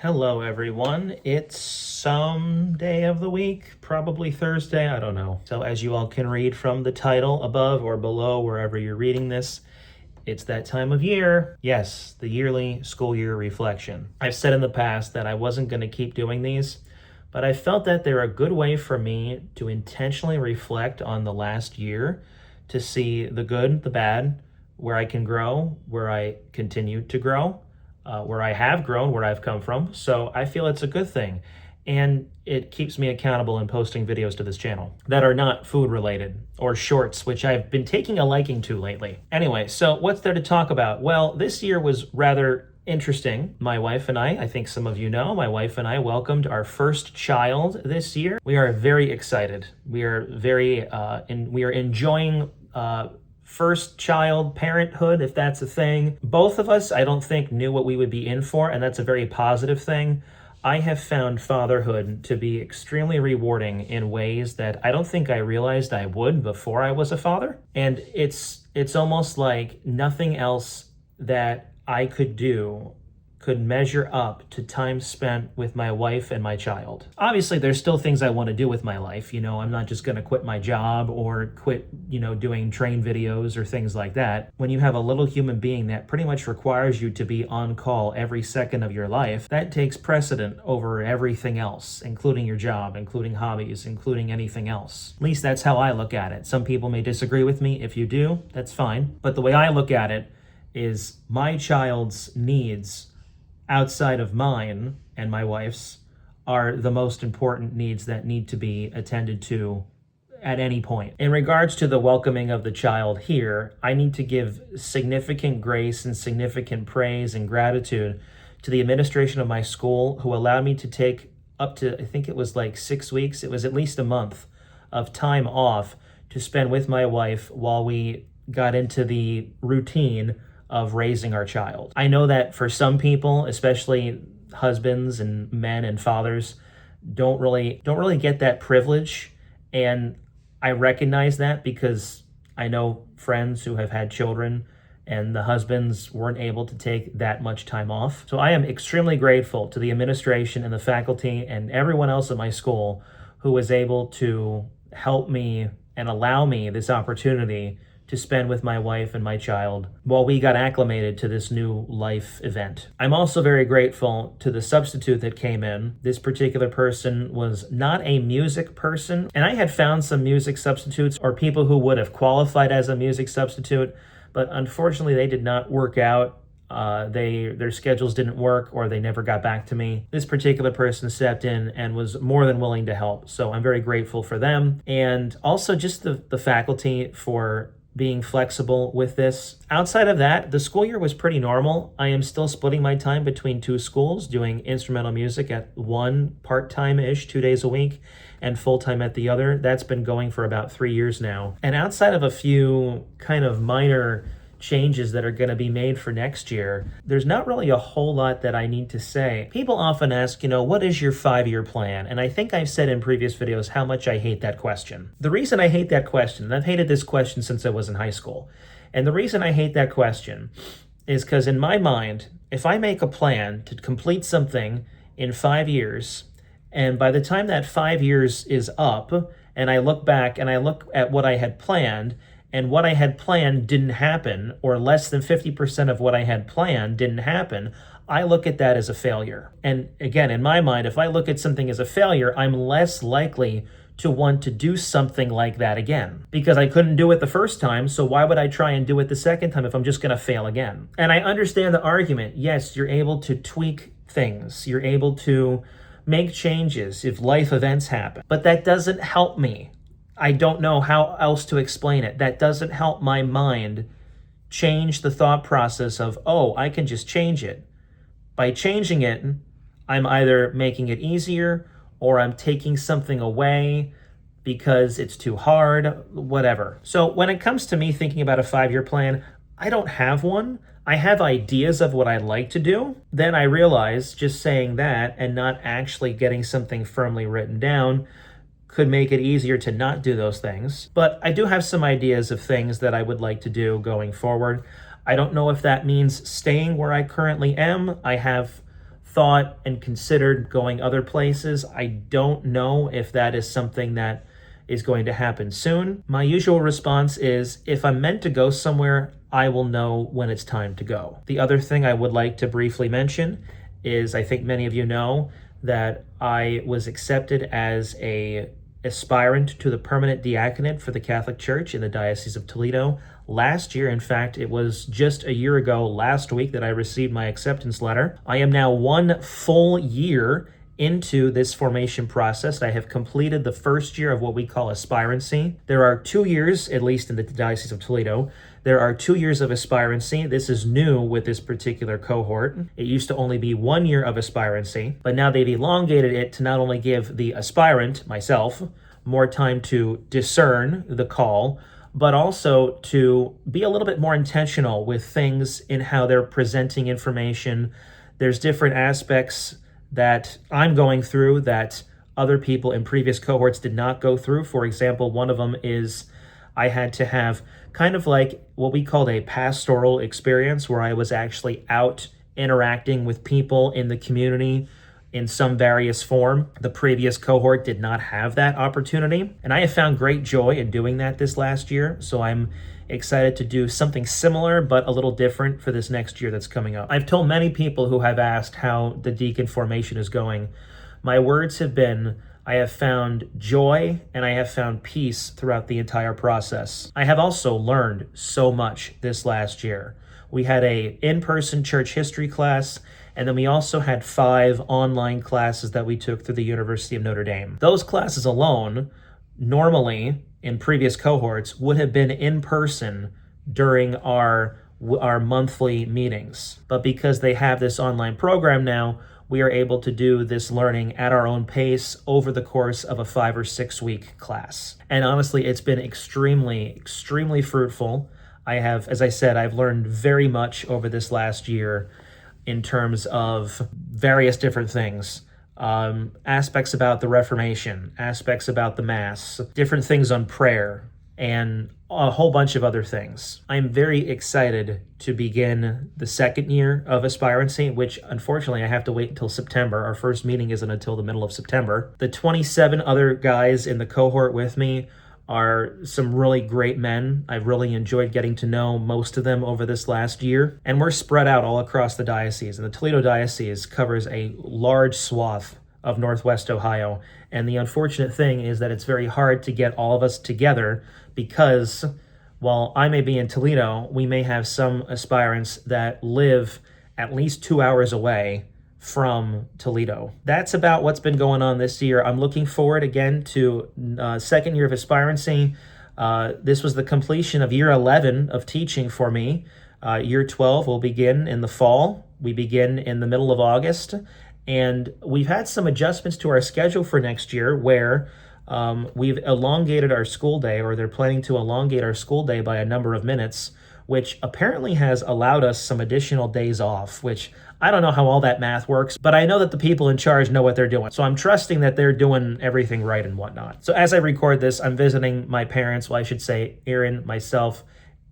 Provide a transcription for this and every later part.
Hello, everyone. It's some day of the week, probably Thursday, I don't know. So, as you all can read from the title above or below, wherever you're reading this, it's that time of year. Yes, the yearly school year reflection. I've said in the past that I wasn't going to keep doing these, but I felt that they're a good way for me to intentionally reflect on the last year, to see the good, the bad, where I can grow, where I continue to grow, where I have grown, where I've come from. So I feel it's a good thing. And it keeps me accountable in posting videos to this channel that are not food related or shorts, which I've been taking a liking to lately. Anyway, so what's there to talk about? Well, this year was rather interesting. My wife and I think some of you know, my wife and I welcomed our first child this year. We are very excited. We are we are enjoying first child parenthood, if that's a thing. Both of us, I don't think, knew what we would be in for, and that's a very positive thing. I have found fatherhood to be extremely rewarding in ways that I don't think I realized I would before I was a father. And it's almost like nothing else that I could do could measure up to time spent with my wife and my child. Obviously, there's still things I want to do with my life. You know, I'm not just going to quit my job or quit, doing train videos or things like that. When you have a little human being that pretty much requires you to be on call every second of your life, that takes precedent over everything else, including your job, including hobbies, including anything else. At least that's how I look at it. Some people may disagree with me. If you do, that's fine. But the way I look at it is my child's needs outside of mine and my wife's are the most important needs that need to be attended to at any point. In regards to the welcoming of the child here, I need to give significant grace and significant praise and gratitude to the administration of my school, who allowed me to take up to, I think it was like 6 weeks, it was at least a month of time off to spend with my wife while we got into the routine of raising our child. I know that for some people, especially husbands and men and fathers, don't really get that privilege, and I recognize that because I know friends who have had children and the husbands weren't able to take that much time off. So I am extremely grateful to the administration and the faculty and everyone else at my school who was able to help me and allow me this opportunity to spend with my wife and my child while we got acclimated to this new life event. I'm also very grateful to the substitute that came in. This particular person was not a music person, and I had found some music substitutes or people who would have qualified as a music substitute, but unfortunately they did not work out. Their schedules didn't work, or they never got back to me. This particular person stepped in and was more than willing to help, so I'm very grateful for them, and also just the faculty for being flexible with this. Outside of that, the school year was pretty normal. I am still splitting my time between two schools, doing instrumental music at one part-time-ish, 2 days a week, and full-time at the other. That's been going for about 3 years now. And outside of a few kind of minor changes that are going to be made for next year, there's not really a whole lot that I need to say. People often ask, what is your 5-year plan? And I think I've said in previous videos how much I hate that question. The reason I hate that question, and I've hated this question since I was in high school, and the reason I hate that question is because in my mind, if I make a plan to complete something in 5 years, and by the time that 5 years is up, and I look back and I look at what I had planned, and what I had planned didn't happen, or less than 50% of what I had planned didn't happen, I look at that as a failure. And again, in my mind, if I look at something as a failure, I'm less likely to want to do something like that again. Because I couldn't do it the first time, so why would I try and do it the second time if I'm just gonna fail again? And I understand the argument. Yes, you're able to tweak things. You're able to make changes if life events happen. But that doesn't help me. I don't know how else to explain it. That doesn't help my mind change the thought process of, I can just change it. By changing it, I'm either making it easier or I'm taking something away because it's too hard, whatever. So when it comes to me thinking about a 5-year plan, I don't have one. I have ideas of what I'd like to do. Then I realize just saying that and not actually getting something firmly written down could make it easier to not do those things. But I do have some ideas of things that I would like to do going forward. I don't know if that means staying where I currently am. I have thought and considered going other places. I don't know if that is something that is going to happen soon. My usual response is, if I'm meant to go somewhere, I will know when it's time to go. The other thing I would like to briefly mention is, I think many of you know that I was accepted as a aspirant to the permanent diaconate for the Catholic Church in the Diocese of Toledo last year. In fact, it was just a year ago last week that I received my acceptance letter. I am now 1 full year into this formation process. I have completed the first year of what we call aspirancy. There are 2 years, at least in the Diocese of Toledo, there are 2 years of aspirancy. This is new with this particular cohort. It used to only be 1 year of aspirancy, but now they've elongated it to not only give the aspirant, myself, more time to discern the call, but also to be a little bit more intentional with things in how they're presenting information. There's different aspects that I'm going through that other people in previous cohorts did not go through. For example, one of them is I had to have kind of like what we called a pastoral experience, where I was actually out interacting with people in the community in some various form. The previous cohort did not have that opportunity, and I have found great joy in doing that this last year, so I'm excited to do something similar but a little different for this next year that's coming up. I've told many people who have asked how the deacon formation is going. My words have been, I have found joy and I have found peace throughout the entire process. I have also learned so much this last year. We had a in-person church history class, and then we also had 5 online classes that we took through the University of Notre Dame. Those classes alone, normally in previous cohorts, would have been in person during our monthly meetings. But because they have this online program now, we are able to do this learning at our own pace over the course of a 5 or 6 week class. And honestly, it's been extremely fruitful. I have, as I said, I've learned very much over this last year in terms of various different things. Aspects about the Reformation, aspects about the Mass, different things on prayer, and a whole bunch of other things. I'm very excited to begin the second year of aspirancy, which unfortunately I have to wait until September. Our first meeting isn't until the middle of September. The 27 other guys in the cohort with me are some really great men. I've really enjoyed getting to know most of them over this last year. And we're spread out all across the diocese. And the Toledo Diocese covers a large swath of Northwest Ohio. And the unfortunate thing is that it's very hard to get all of us together because while I may be in Toledo, we may have some aspirants that live at least 2 hours away from Toledo. That's about what's been going on this year. I'm looking forward again to second year of aspirancy. This was the completion of year 11 of teaching for me. Year 12 will begin in the fall. We begin in the middle of August. And we've had some adjustments to our schedule for next year where we've elongated our school day, or they're planning to elongate our school day by a number of minutes, which apparently has allowed us some additional days off, which I don't know how all that math works, but I know that the people in charge know what they're doing. So I'm trusting that they're doing everything right and whatnot. So as I record this, I'm visiting my parents. Well, I should say Erin, myself,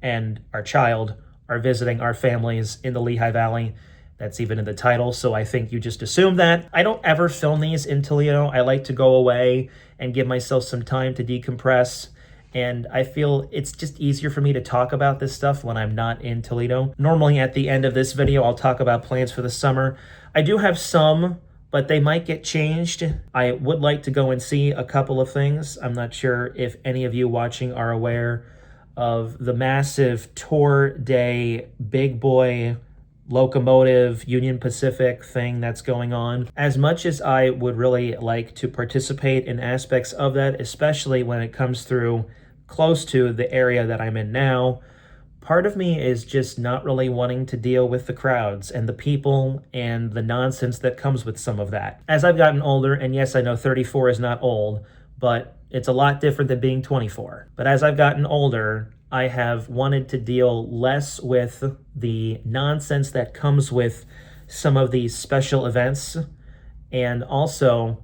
and our child are visiting our families in the Lehigh Valley. That's even in the title, so I think you just assume that. I don't ever film these in Toledo. I like to go away and give myself some time to decompress. And I feel it's just easier for me to talk about this stuff when I'm not in Toledo. Normally at the end of this video, I'll talk about plans for the summer. I do have some, but they might get changed. I would like to go and see a couple of things. I'm not sure if any of you watching are aware of the massive tour day big boy locomotive Union Pacific thing that's going on. As much as I would really like to participate in aspects of that, especially when it comes through close to the area that I'm in now, part of me is just not really wanting to deal with the crowds and the people and the nonsense that comes with some of that. As I've gotten older, and yes, I know 34 is not old, but it's a lot different than being 24. But as I've gotten older, I have wanted to deal less with the nonsense that comes with some of these special events. And also,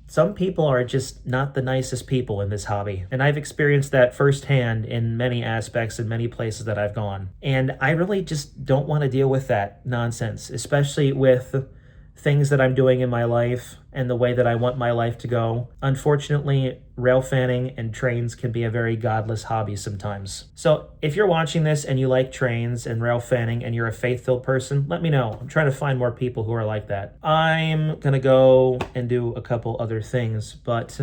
some people are just not the nicest people in this hobby. And I've experienced that firsthand in many aspects in many places that I've gone. And I really just don't want to deal with that nonsense, especially with things that I'm doing in my life and the way that I want my life to go. Unfortunately, rail fanning and trains can be a very godless hobby sometimes. So if you're watching this and you like trains and rail fanning and you're a faith-filled person, let me know. I'm trying to find more people who are like that. I'm gonna go and do a couple other things, but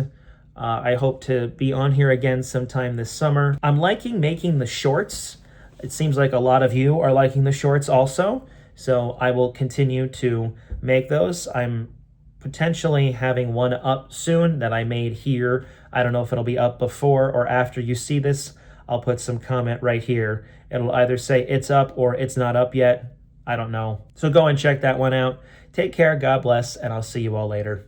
I hope to be on here again sometime this summer. I'm liking making the shorts. It seems like a lot of you are liking the shorts also, so I will continue to make those. I'm potentially having one up soon that I made here. I don't know if it'll be up before or after you see this. I'll put some comment right here. It'll either say it's up or it's not up yet. I don't know. So go and check that one out. Take care, God bless, and I'll see you all later.